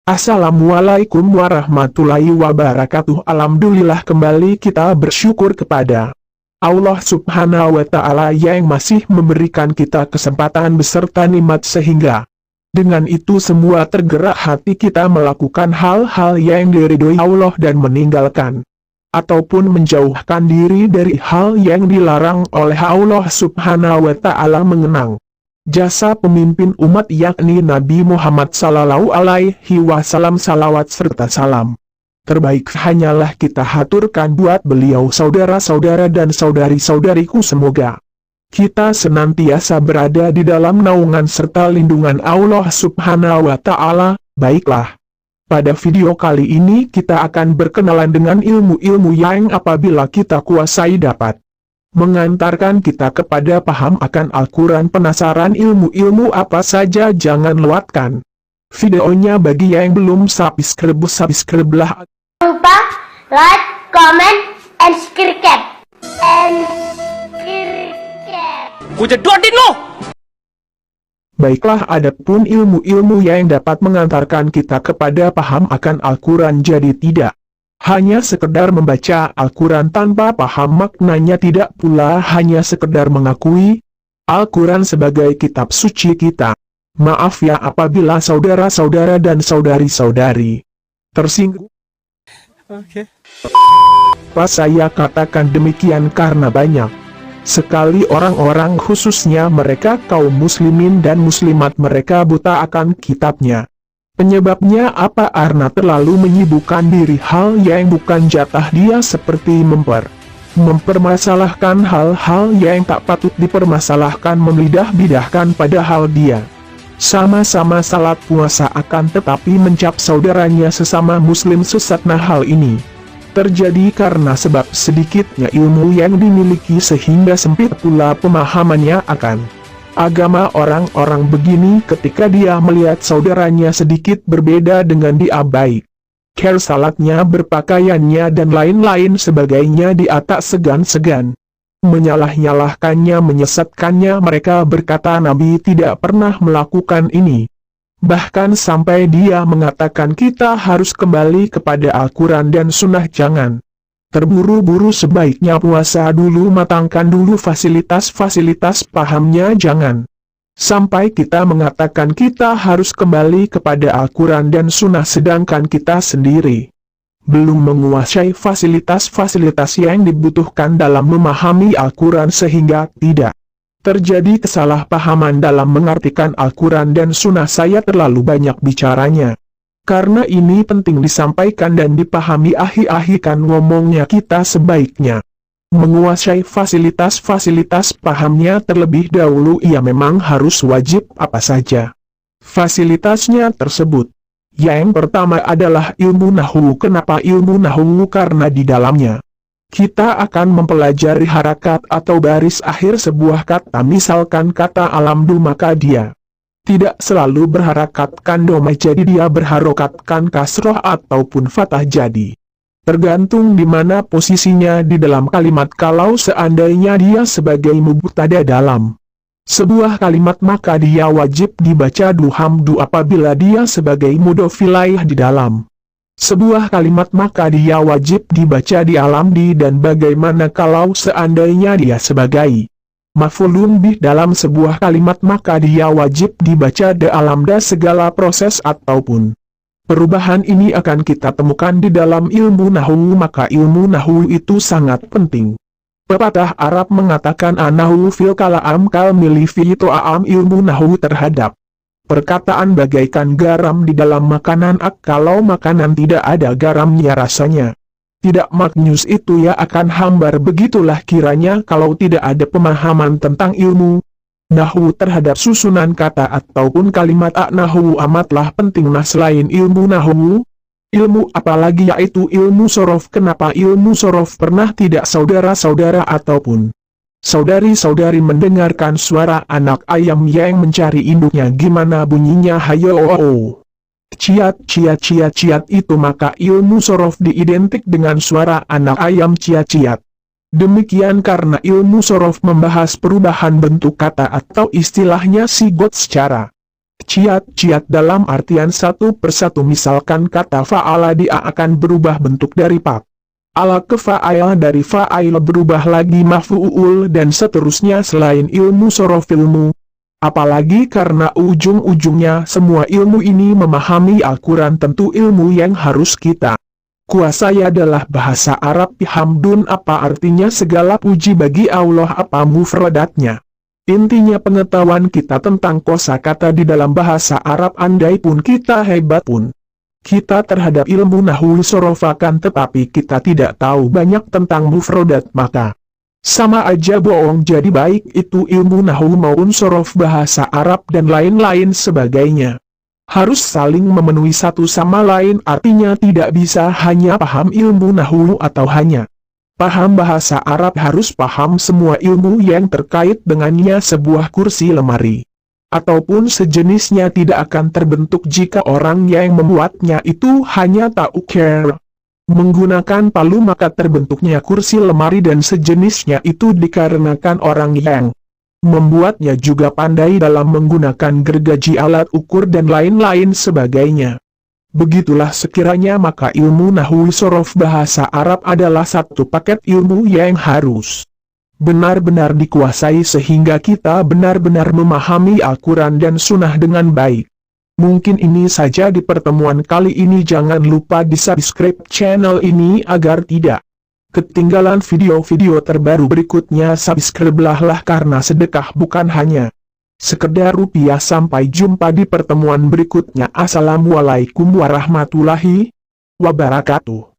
Assalamualaikum warahmatullahi wabarakatuh. Alhamdulillah, kembali kita bersyukur kepada Allah Subhanahu wa Ta'ala yang masih memberikan kita kesempatan beserta nikmat, sehingga dengan itu semua tergerak hati kita melakukan hal-hal yang diridhoi Allah dan meninggalkan ataupun menjauhkan diri dari hal yang dilarang oleh Allah Subhanahu wa Ta'ala. Mengenang jasa pemimpin umat yakni Nabi Muhammad Sallallahu Alaihi Wasallam, salawat serta salam terbaik hanyalah kita haturkan buat beliau. Saudara-saudara dan saudari-saudariku, semoga kita senantiasa berada di dalam naungan serta lindungan Allah Subhanahu wa Ta'ala. Baiklah, pada video kali ini kita akan berkenalan dengan ilmu-ilmu yang apabila kita kuasai dapat mengantarkan kita kepada paham akan Al-Quran. Penasaran ilmu-ilmu apa saja? Jangan lewatkan videonya. Bagi yang belum subscribe, subscribe-lah. Jangan lupa like, comment, and subscribe. Gue jedotin lo! Baiklah, adapun ilmu-ilmu yang dapat mengantarkan kita kepada paham akan Al-Quran, jadi tidak hanya sekedar membaca Al-Quran tanpa paham maknanya, tidak pula hanya sekedar mengakui Al-Quran sebagai kitab suci kita. Maaf ya apabila saudara-saudara dan saudari-saudari tersinggung. Pas saya katakan demikian karena banyak sekali orang-orang, khususnya mereka kaum muslimin dan muslimat, mereka buta akan kitabnya. Penyebabnya apa? Karena terlalu menyibukkan diri hal yang bukan jatah dia, seperti mempermasalahkan hal-hal yang tak patut dipermasalahkan, membidah-bidahkan, padahal dia sama-sama salat puasa akan tetapi mencap saudaranya sesama muslim sesat. Nah, hal ini terjadi karena sebab sedikitnya ilmu yang dimiliki, sehingga sempit pula pemahamannya akan agama. Orang-orang begini ketika dia melihat saudaranya sedikit berbeda dengan dia, baik care salatnya, berpakaiannya, dan lain-lain sebagainya, dia tak segan-segan menyalah-nyalahkannya, menyesatkannya. Mereka berkata Nabi tidak pernah melakukan ini. Bahkan sampai dia mengatakan kita harus kembali kepada Al-Quran dan Sunnah, jangan terburu-buru, sebaiknya puasa dulu, matangkan dulu fasilitas-fasilitas pahamnya, jangan sampai kita mengatakan kita harus kembali kepada Al-Quran dan Sunnah sedangkan kita sendiri belum menguasai fasilitas-fasilitas yang dibutuhkan dalam memahami Al-Quran, sehingga tidak terjadi kesalahpahaman dalam mengartikan Al-Quran dan Sunnah. Saya terlalu banyak bicaranya karena ini penting disampaikan dan dipahami. Ahi-ahikan ngomongnya, kita sebaiknya menguasai fasilitas-fasilitas pahamnya terlebih dahulu. Ia memang harus wajib apa saja fasilitasnya tersebut. Yang pertama adalah ilmu nahwu. Kenapa ilmu nahwu? Karena di dalamnya kita akan mempelajari harakat atau baris akhir sebuah kata. Misalkan kata alamdu, maka dia tidak selalu berharakatkan doma, jadi dia berharokatkan kasroh ataupun fathah, jadi tergantung di mana posisinya di dalam kalimat. Kalau seandainya dia sebagai mubtada dalam sebuah kalimat, maka dia wajib dibaca duhamdu. Apabila dia sebagai mudhof ilaih di dalam sebuah kalimat, maka dia wajib dibaca di alamdi. Dan bagaimana kalau seandainya dia sebagai maf'ulun bih dalam sebuah kalimat, maka dia wajib dibaca de alamda. Segala proses ataupun perubahan ini akan kita temukan di dalam ilmu nahwu, maka ilmu nahwu itu sangat penting. Pepatah Arab mengatakan anahu fil kalam kal mili fi to'am. Ilmu nahwu terhadap perkataan bagaikan garam di dalam makanan. Kalau makanan tidak ada garamnya, rasanya tidak maknyus, itu ya akan hambar. Begitulah kiranya kalau tidak ada pemahaman tentang ilmu nahwu terhadap susunan kata ataupun kalimat. Nahwu amatlah penting. Nah, selain ilmu nahwu, ilmu apalagi? Yaitu ilmu sorof. Kenapa ilmu sorof? Pernah tidak saudara-saudara ataupun saudari-saudari mendengarkan suara anak ayam yang mencari induknya? Gimana bunyinya? Hayo ciat ciat ciat ciat itu. Maka ilmu sorof diidentik dengan suara anak ayam ciat ciat. Demikian karena ilmu sorof membahas perubahan bentuk kata atau istilahnya sigot secara Ciat-ciat dalam artian satu persatu, misalkan kata fa'ala dia akan berubah bentuk dari pak. Ala ke fa'ila, dari fa'ila berubah lagi maf'ul, dan seterusnya selain ilmu sorof ilmu. Apalagi karena ujung-ujungnya semua ilmu ini memahami Al-Quran, tentu ilmu yang harus kita kuasai adalah bahasa Arab. Hamdun, apa artinya segala puji bagi Allah, apa mufradatnya. Intinya pengetahuan kita tentang kosakata di dalam bahasa Arab, andai pun kita hebat pun kita terhadap ilmu nahwu sorof akan tetapi kita tidak tahu banyak tentang mufradat, maka sama aja bohong. Jadi baik itu ilmu nahwu maupun sorof bahasa Arab dan lain-lain sebagainya, harus saling memenuhi satu sama lain. Artinya tidak bisa hanya paham ilmu nahwu atau hanya paham bahasa Arab, harus paham semua ilmu yang terkait dengannya. Sebuah kursi lemari ataupun sejenisnya tidak akan terbentuk jika orang yang membuatnya itu hanya tahu care menggunakan palu, maka terbentuknya kursi lemari dan sejenisnya itu dikarenakan orang yang membuatnya juga pandai dalam menggunakan gergaji, alat ukur dan lain-lain sebagainya. Begitulah sekiranya maka ilmu nahwu sorof bahasa Arab adalah satu paket ilmu yang harus benar-benar dikuasai sehingga kita benar-benar memahami Al-Quran dan Sunnah dengan baik. Mungkin ini saja di pertemuan kali ini. Jangan lupa di subscribe channel ini agar tidak ketinggalan video-video terbaru berikutnya. Subscribe-lah karena sedekah bukan hanya sekedar rupiah. Sampai jumpa di pertemuan berikutnya. Assalamualaikum warahmatullahi wabarakatuh.